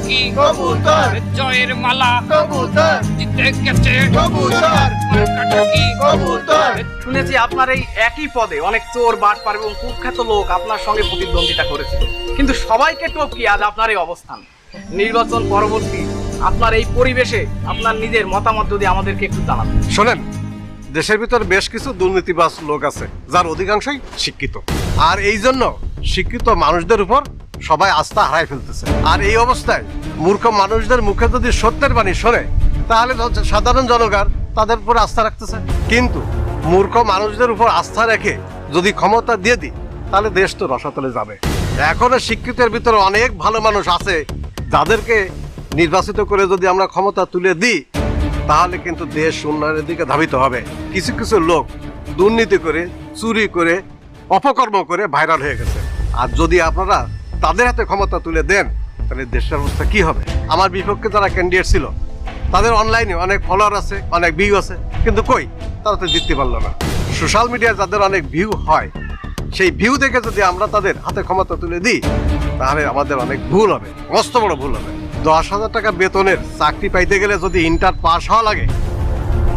কি কবুতর, জয়ের মালা কবুতর, জিতে গেছে কবুতর, মার্কাটা কি কবুতর। শুনেছি আপনার এই একই পদে অনেক চোর বাটপার এবং কুখ্যাত লোক আপনার সঙ্গে প্রতিদ্বন্দ্বিতা করেছে, কিন্তু সবাইকে টপকিয়ে আজ আপনার এই অবস্থান। নির্বাচন পরবর্তী আপনার এই পরিবেশে আপনার নিজের মতামত যদি আমাদেরকে একটু জানান। শোনেন, দেশের ভিতর বেশ কিছু দুর্নীতিবাজ লোক আছে যার অধিকাংশই শিক্ষিত, আর এই জন্য শিক্ষিত মানুষদের উপর সবাই আস্থা হারাই ফেলতেছে। আর এই অবস্থায় মূর্খ মানুষদের মুখে যদি সত্যের বাণী শোনে, তাহলে সাধারণ জনগণ তাদের উপর আস্থা রাখতেছে। কিন্তু মূর্খ মানুষদের উপর আস্থা রেখে যদি ক্ষমতা দিয়ে দিই, তাহলে দেশ তো রসাতলে যাবে। এখনো শিক্ষিতের ভিতরে অনেক ভালো মানুষ আছে, যাদেরকে নির্বাচিত করে যদি আমরা ক্ষমতা তুলে দিই, তাহলে কিন্তু দেশ উন্নয়নের দিকে ধাবিত হবে। কিছু কিছু লোক দুর্নীতি করে, চুরি করে, অপকর্ম করে ভাইরাল হয়ে গেছে। আর যদি আপনারা তাদের হাতে ক্ষমতা তুলে দেন, তাহলে দেশের অবস্থা কি হবে? আমার বিপক্ষে যারা ক্যান্ডিডেট ছিল, তাদের অনলাইনে অনেক ফলোয়ার আছে, অনেক ভিউ আছে, কিন্তু কই, তারা তো জিততে পারলো না। সোশ্যাল মিডিয়ায় যাদের অনেক ভিউ হয়, সেই ভিউ দেখে যদি আমরা তাদের হাতে ক্ষমতা তুলে দিই, তাহলে আমাদের অনেক ভুল হবে, মস্ত বড় ভুল হবে। 10,000 টাকা বেতনের চাকরি পাইতে গেলে যদি ইন্টার পাস হওয়া লাগে,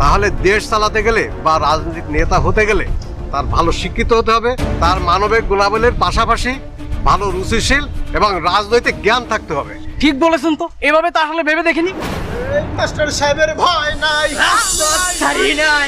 তাহলে দেশ চালাতে গেলে বা রাজনৈতিক নেতা হতে গেলে তার ভালো শিক্ষিত হতে হবে, তার মানবিক গুণাবলীর পাশাপাশি ভালো রুচিশীল এবং রাজনৈতিক জ্ঞান থাকতে হবে। ঠিক বলেছেন, তো এভাবে তো আসলে ভেবে দেখিনি। মাস্টার সাহেবের ভয় নাই, নাই